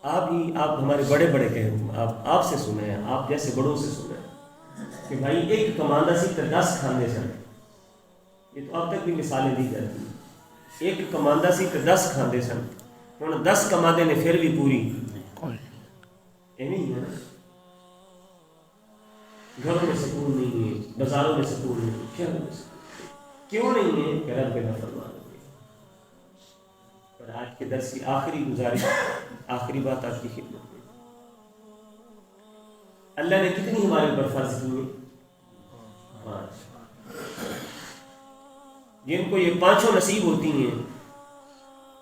آپ ہمارے بڑے بڑے کہیں آپ سے سنے ہیں، آپ جیسے بڑوں سے سنے ہیں کہ بھائی ایک کماندہ سی تو 10 کھاندے سن. یہ تو اب تک بھی مثالیں دی جاتی ہیں. ایک کماندہ سی تو 10 کھاندے سن، ہوں 10 کماندے نے پھر بھی پوری یہ نہیں ہے نا. گھروں میں سکون نہیں ہے، بازاروں میں سکون نہیں ہے، شہروں میں سکون کیوں نہیں ہے کہ رب کے نافرمان ہوئے. اور آج کے درس کی آخری گزارش، آخری بات آپ کی خدمت میں، اللہ نے کتنی ہمارے اوپر فرض کیے؟ 5. جن کو یہ 5 نصیب ہوتی ہیں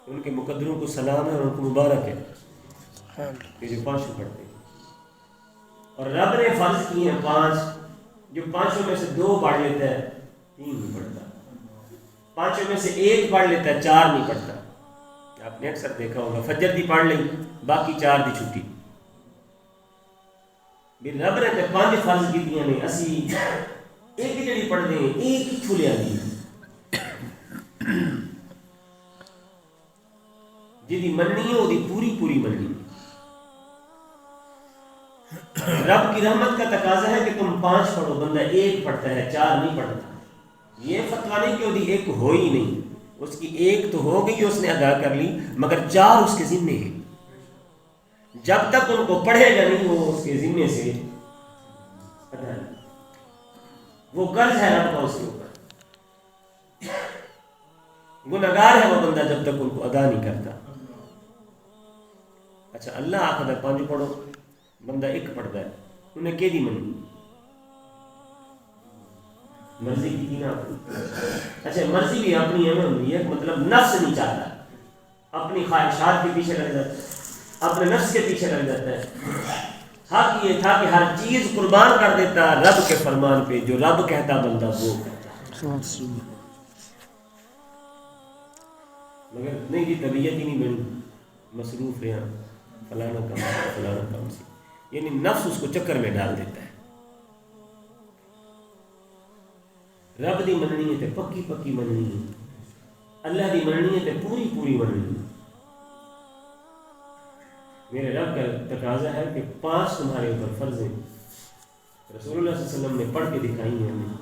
ان کے مقدروں کو سلام ہے اور ان کو مبارک ہے کہ جو 5 پڑھتے ہیں. اور رب نے فرض کیے ہیں 5، جو 5 میں سے 2 پڑھ لیتا ہے 3 نہیں پڑھتا، 5 میں سے 1 پڑھ لیتا ہے 4 نہیں پڑھتا. آپ نے اکثر دیکھا ہوگا فجر دی پڑھ لیں باقی 4 دی چھٹی. بھی رب نے تے 5 فرض کیتیاں نے، اسی ایک جڑی پڑھ دیں ایک ہی چھلیا دی جی مننی ہے وہ پوری پوری مننی. رب کی رحمت کا تقاضا ہے کہ تم 5 پڑھو، بندہ 1 پڑھتا ہے 4 نہیں پڑھتا. یہ فتویٰ نہیں کہ وہ 1 ہو ہی نہیں، اس کی 1 تو ہو گئی، اس نے ادا کر لی، مگر 4 اس کے ذمے ہیں. جب تک ان کو پڑھے گا نہیں وہ اس کے ذمے سے ادا نہیں. وہ قرض ہے رب کا اس کے اوپر، گنہگار ہے وہ بندہ جب تک ان کو ادا نہیں کرتا. اچھا اللہ آخر 5 پڑھو، بندہ 1 پڑھتا ہے، انہیں کہ دی منی مرضی کی تھی نا. اچھا مرضی بھی اپنی ہے، مطلب نفس نہیں چاہتا، اپنی خواہشات کے پیچھے لگ جاتا ہے، اپنے نفس کے پیچھے لگ جاتا ہے. حق یہ تھا کہ ہر چیز قربان کر دیتا رب کے فرمان پہ، جو رب کہتا بندہ وہ کرتا، مگر نہیں جی طبیعت ہی نہیں بنی، مصروف ہے فلانا کام فلانا کام سے، یعنی نفس اس کو چکر میں ڈال دیتا ہے. رب دی مننی ہے تے پکی پکی مننی ہے، اللہ دی مننی ہے تے پوری پوری مننی ہے. میرے رب کا تقاضا ہے کہ 5 تمہارے اوپر فرض ہیں، رسول اللہ صلی اللہ علیہ وسلم نے پڑھ کے دکھائی ہیں ہمیں،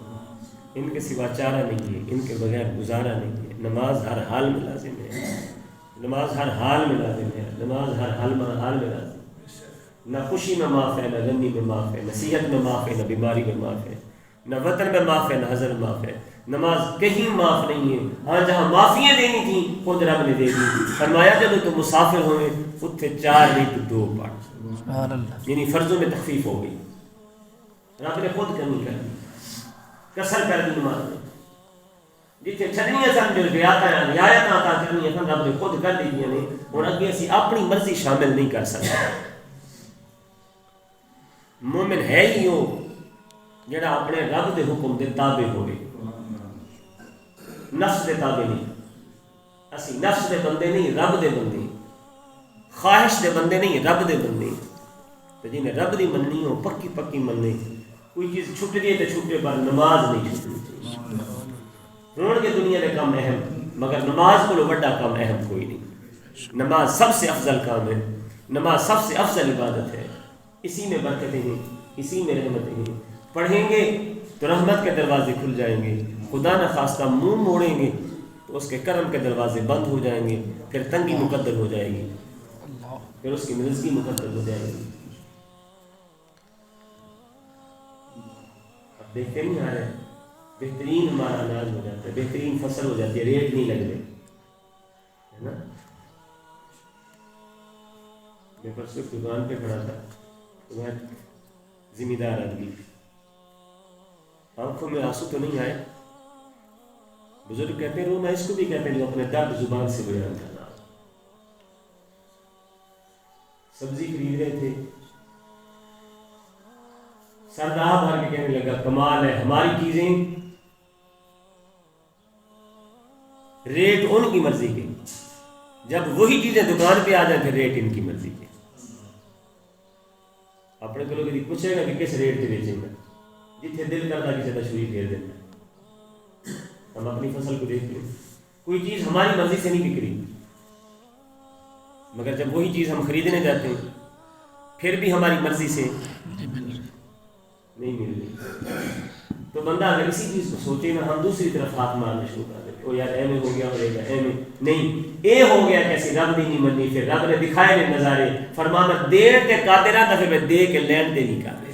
ان کے سوا چارہ نہیں ہے، ان کے بغیر گزارا نہیں ہے. نماز ہر حال میں لازم ہے، نماز ہر حال میں لازم ہے، نماز ہر حال میں لازم ہے. نہ خوشی میں معاف ہے، نہ غمی میں معاف ہے، نہ صحت میں معاف ہے، نہ بیماری میں معاف ہے، نہ وطن میں معاف ہے، نہ حضر میں معاف ہے. نماز کہیں معاف نہیں ہے. ہاں جہاں معافیاں دینی تھیں خود رب نے دے دی. فرمایا جب تو مسافر ہوئے اتنے 4 نہیں تو 2 پڑھ، یعنی فرضوں میں تخفیف ہو گئی. رب نے خود کمی کر دی، کسر کر دی نماز میں. جتنے چھڑنیاں سن جو رعایت عطا کرنی سن رب نے خود کر دی نے. ہوں اگے اسی اپنی مرضی شامل نہیں کر سکتے. مومن ہے ہی وہ جڑا اپنے رب دے حکم دے تابع ہوئے، نفس دے تابع نہیں. اسی نفس دے بندے نہیں، رب دے بندے، خواہش دے بندے نہیں، رب دے بندے. تو جنہیں رب دی مننی ہو پکی پکی مننے. کوئی چیز چھٹ گئی تو چھٹے پر نماز نہیں چھٹنی چاہیے. ہون کے دنیا کے کام اہم، مگر نماز کو بڑا کام اہم کوئی نہیں. نماز سب سے افضل کام ہے، نماز سب سے افضل عبادت ہے. اسی میں برکتیں ہیں، اسی میں رحمتیں ہیں. پڑھیں گے تو رحمت کے دروازے کھل جائیں گے، خدا نہ خواستہ منہ موڑیں گے تو اس کے کرم کے دروازے بند ہو جائیں گے، پھر تنگی مقدر ہو جائے گی، پھر اس کی رزقی مقدر ہو جائے گی. اب دیکھتے نہیں آ رہے، بہترین ہمارا اناج ہو جاتا ہے، بہترین فصل ہو جاتی ہے، ریٹ نہیں لگ رہے ہے نا. میں پرسوں دکان پہ کھڑا تھا، وہ ذمہ دار آدمی، آنکھوں میں آنسو تو نہیں آئے. بزرگ کہتے ہیں رونا اس کو بھی کہتے ہیں جو اپنے درد زبان سے بیان کرنا. سبزی خرید رہے تھے، سردار بھر کے کہنے لگا کمال ہے ہماری چیزیں ریٹ ان کی مرضی کے، جب وہی چیزیں دکان پہ آ جائیں پھر ریٹ ان کی مرضی کے. اپنے کو لوگ پوچھے گا کہ کس ریٹ سے بیچیں گا، جتنے دل کرتا کسی کا چھری پھیر دینا. ہم اپنی فصل کو دیکھ لیں، کوئی چیز ہماری مرضی سے نہیں بک رہی. مگر جب وہی چیز ہم خریدنے جاتے ہیں پھر بھی ہماری مرضی سے نہیں مل رہی، تو بندہ اگر اسی چیز کو سوچے نا، ہم دوسری طرف ہاتھ مارنا شروع کر دیتے، او یار ایویں ہو گیا ہوئے گا، ایویں نہیں، اے ہو گیا کیسے رب دی نہیں منی، پھر رب نے دکھائے نے نظارے، فرمانا دیر تے قادرہ تا پھر میں دے کے لین تے نہیں قادر۔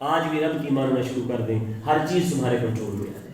آج بھی رب کی ماننا شروع کر دیں، ہر چیز تمہارے کنٹرول میں ہے۔